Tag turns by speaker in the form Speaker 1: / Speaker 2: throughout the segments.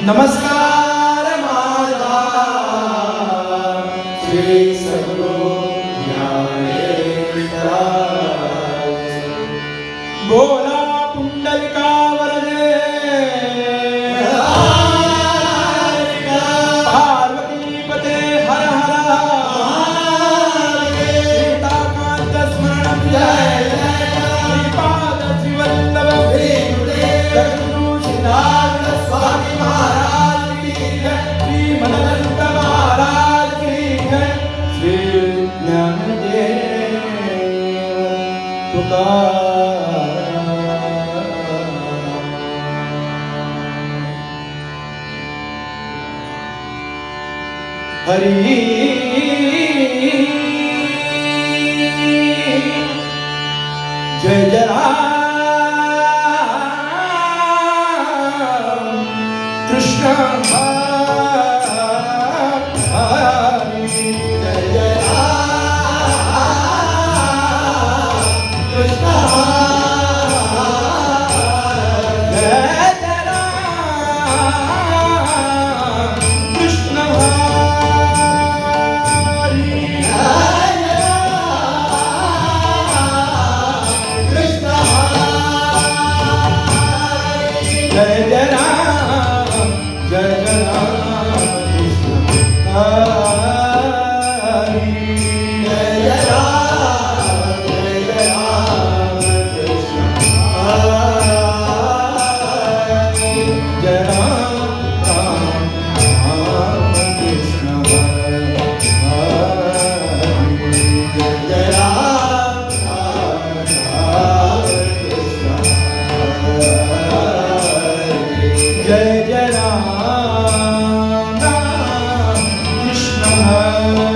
Speaker 1: नमस्कार माझा श्री सद्गुरु ज्ञानेश्वर बोला पुंडलिका वरदे पार्वती पते हर हर सीताकांत स्मरणं जय श्रीपाद श्रीवल्लभ सद्गुरु सिद्धार्थ स्वामी महाराज की जय श्री मनदंत महाराज की जय श्री ज्ञानदेव तुकाराम हरी जय जय कृष्ण हरी जय जय कृष्ण जय जय कृष्ण जय जय राम जय जय राम कृष्ण हरी जय जय राम कृष्ण हरी जय राम कृष्ण हरी जय जय राम कृष्ण जय जय राम कृष्ण हरी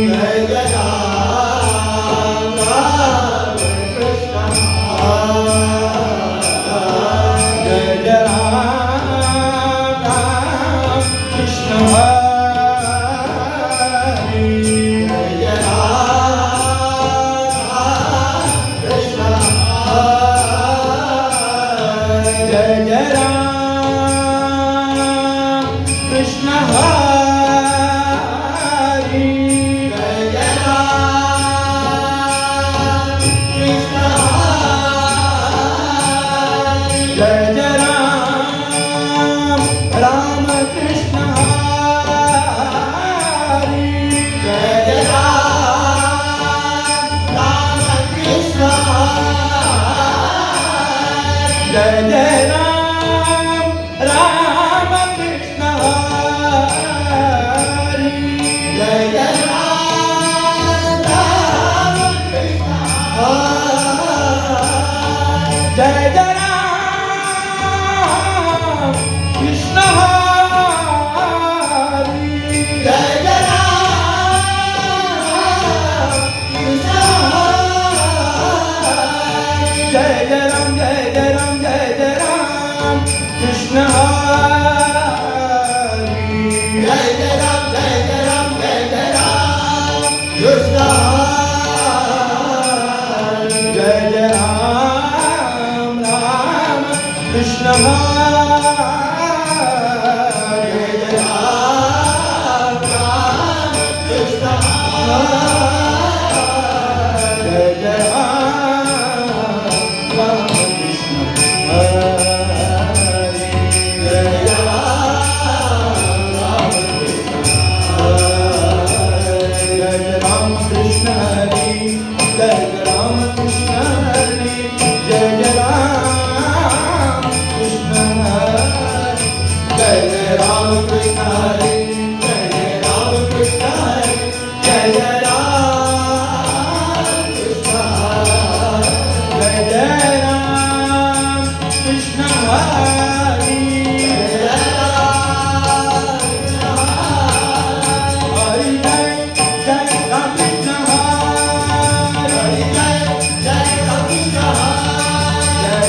Speaker 1: जय जय राम कृष्ण जय जय राम कृष्ण हरी जय जय राम कृष्ण जय जय राम कृष्ण हरी जय जय राम कृष्ण हरी जय जय राम राम कृष्ण हरी जय जय राम राम कृष्ण हरी जय जय राम राम कृष्ण हरी जय जय राम राम कृष्ण हरी जय जय राम कृष्ण हरी जय जय राम कृष्ण हरी जय जय राम जय जय राम जय जय राम कृष्ण हरी जय जय राम जय जय राम जय जय राम कृष्ण हरी जय जय राम राम कृष्ण हरी जय जय राम राम कृष्ण हरी जय जय राम राम कृष्ण हरी जय जय राम कृष्ण हरी जय जय राम कृष्ण हरी जय जय राम कृष्ण हरी जय जय राम कृष्ण हरी जय जय राम कृष्ण हरी जय जय राम कृष्ण हरी जय जय राम कृष्ण हरी जय हरि जय जय राम कृष्ण हरि जय जय राम कृष्ण जय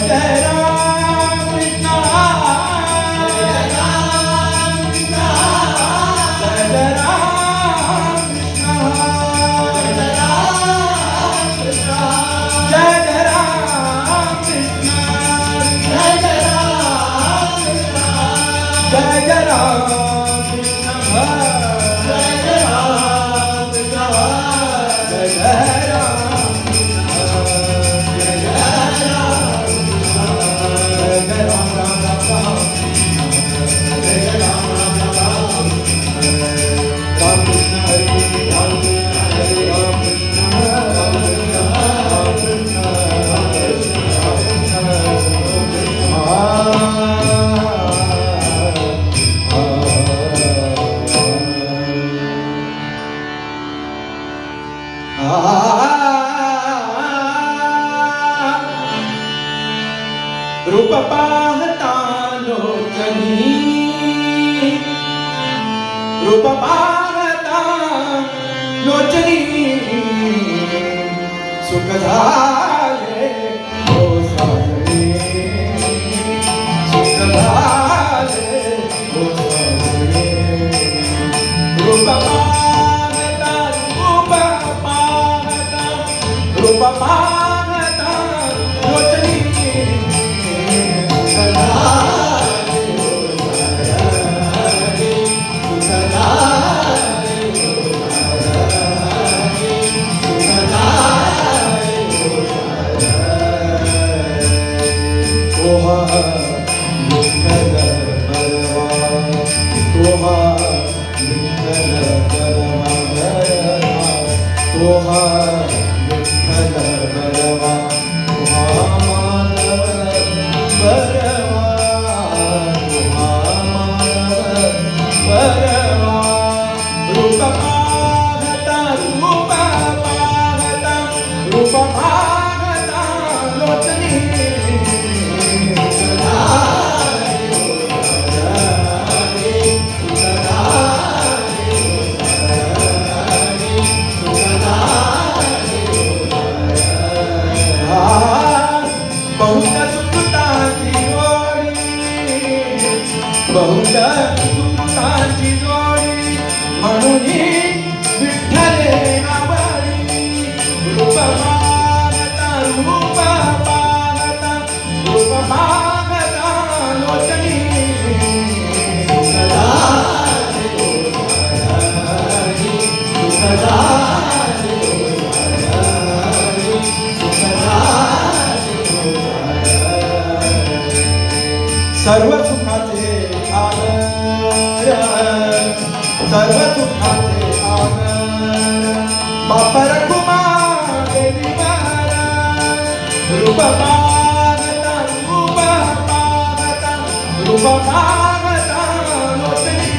Speaker 1: जय राम कृष्ण जय राम कृष्ण जय जय राम कृष्ण जय राम कृष्ण जय जय राम कृष्ण जय जय राम कृष्ण जय जय राम कृष्ण जय जय राम कृष्ण जय जय राम जय जय राम जय जय राम राम राम जय जय राम राम राम राम कृष्ण हरि राम कृष्ण हरि राम कृष्ण राम कृष्ण राम कृष्ण राम कृष्ण राम रूप पाहता लोचनी रूप पाहता लोचनी सुख झाले हो साजणे सुख झाले हो साजणे रूप पाहता रूप पाहता लोचनी बहुताची जोडी म्हणून विठ्ठले आवडी रूप मागता रूप मागता रूप मागता सर्व सुखाचे आनंद, सर्व सुखाचे आनंद, बाप रखुमा देवी महाराज, रूप पाहता रूप पाहता रूप पाहता लोचनी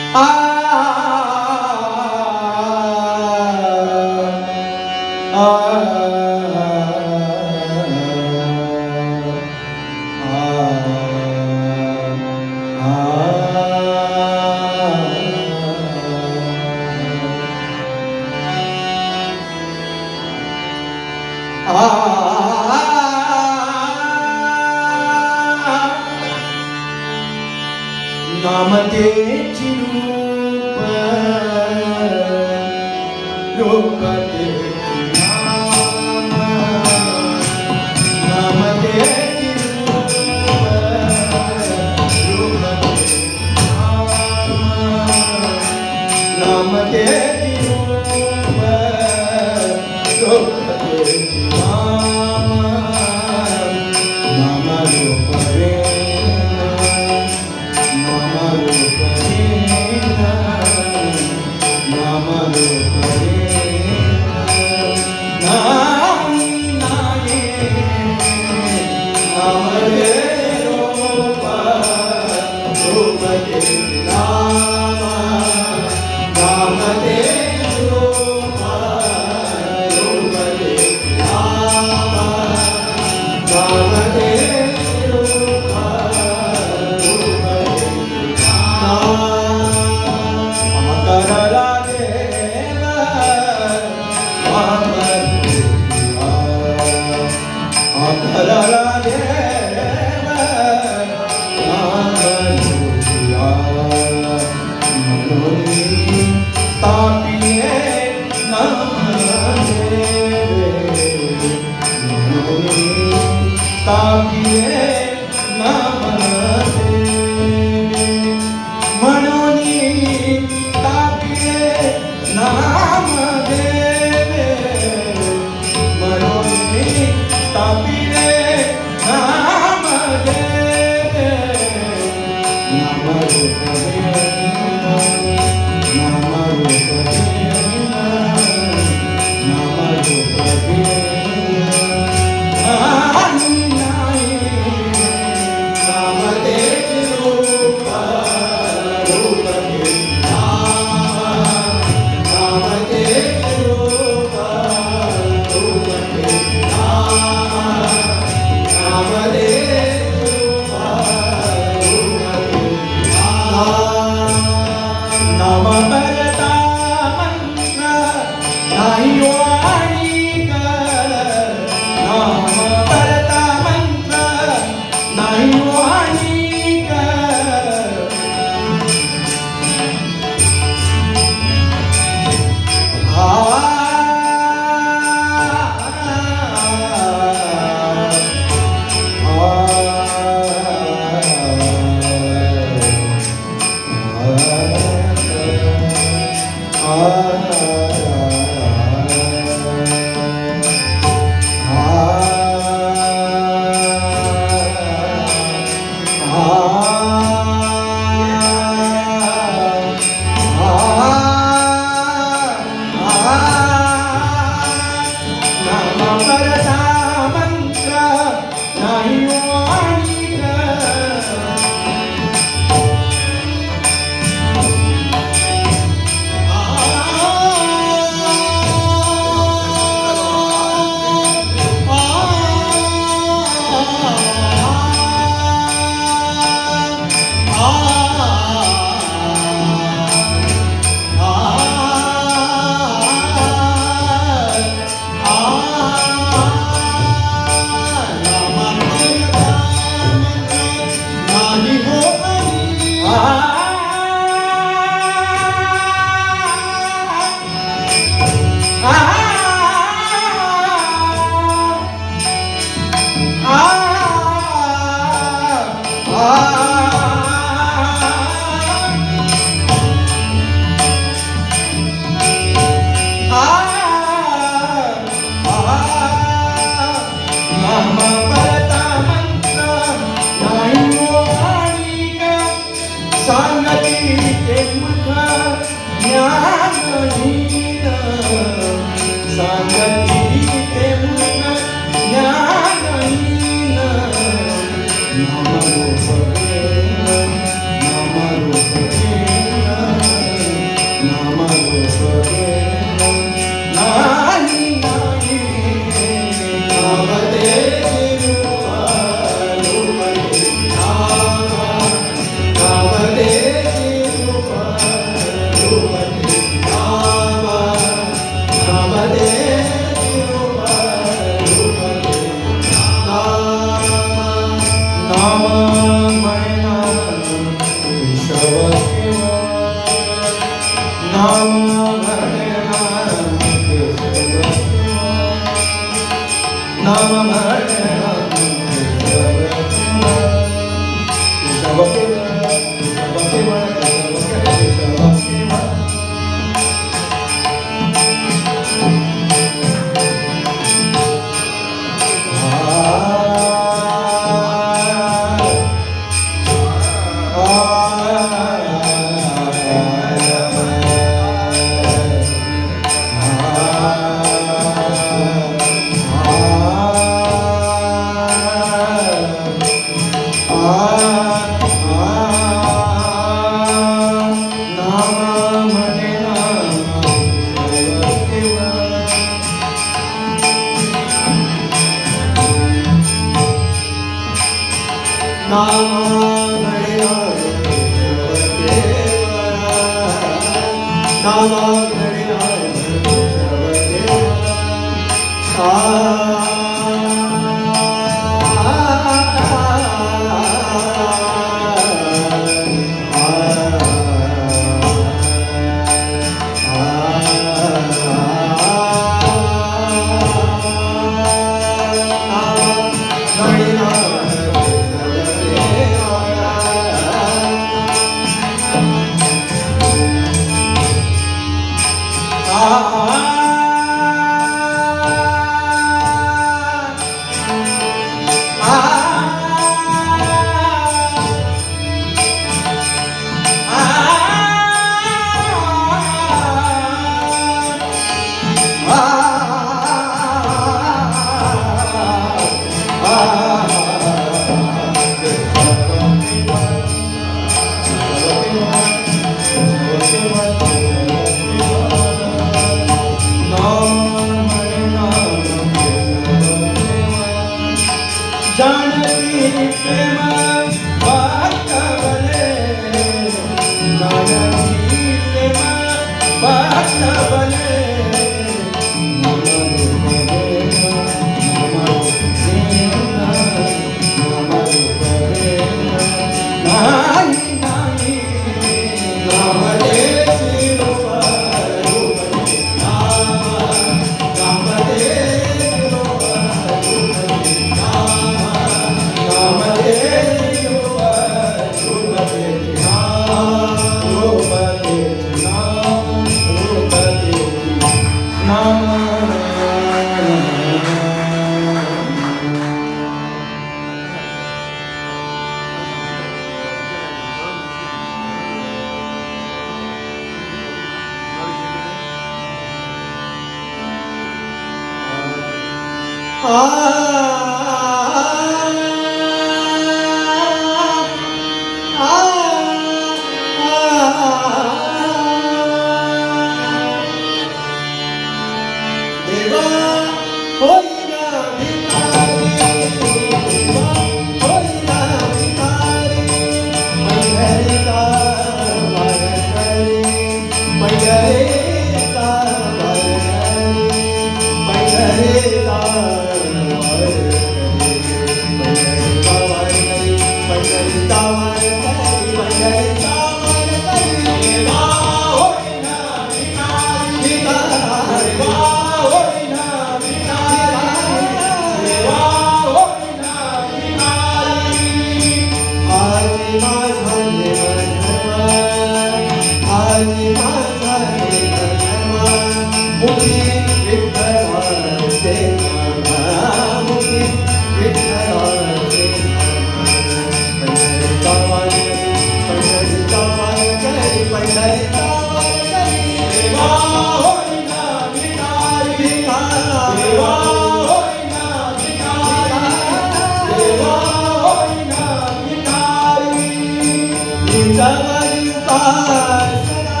Speaker 1: उपासना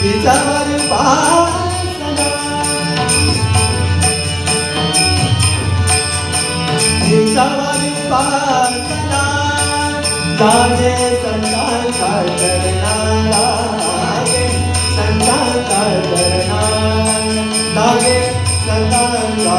Speaker 1: तिच्यावर उपासना तिच्यावर उपासना लागे संतांचा चरणा लागे संतांचा चरणा लागे संतांचा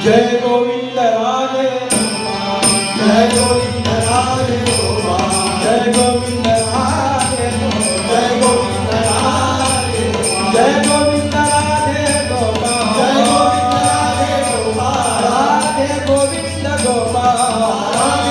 Speaker 2: जय गोविंद राधे जय गोविंद राधे जय गोविंद राधे जय गोविंद राधे जय गोविंद राधे गोपाल जय गोविंद राधे गोपाल राधे गोविंद गोपाल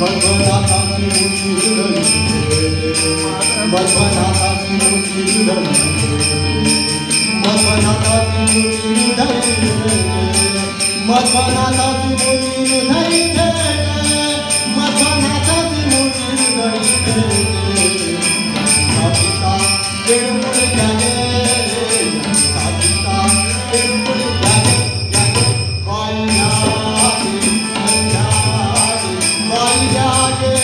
Speaker 1: मध्वनाथाची मूर्ती मध्वनाथाची मूर्ती मध्वनाथाची मूर्ती मध्वनाथाची मूर्ती मध्वनाथाची मूर्ती साधिका वेणुपुर जागे साधिका वेणुपुर जागे बाई जागे बाई जागे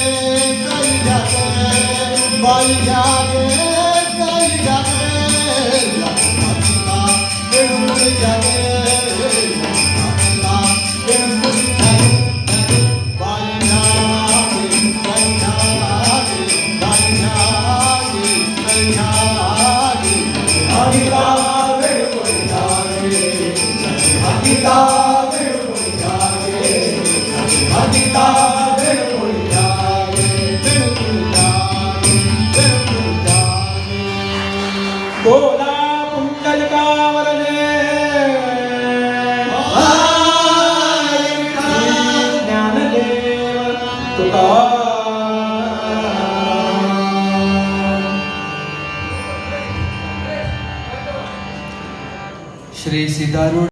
Speaker 1: बाई जागे बाई जागे साधिका वेणुपुर जागे
Speaker 2: बोला पुंडलिकावरदे ज्ञानदेव तुकाराम श्री सिद्धारूढ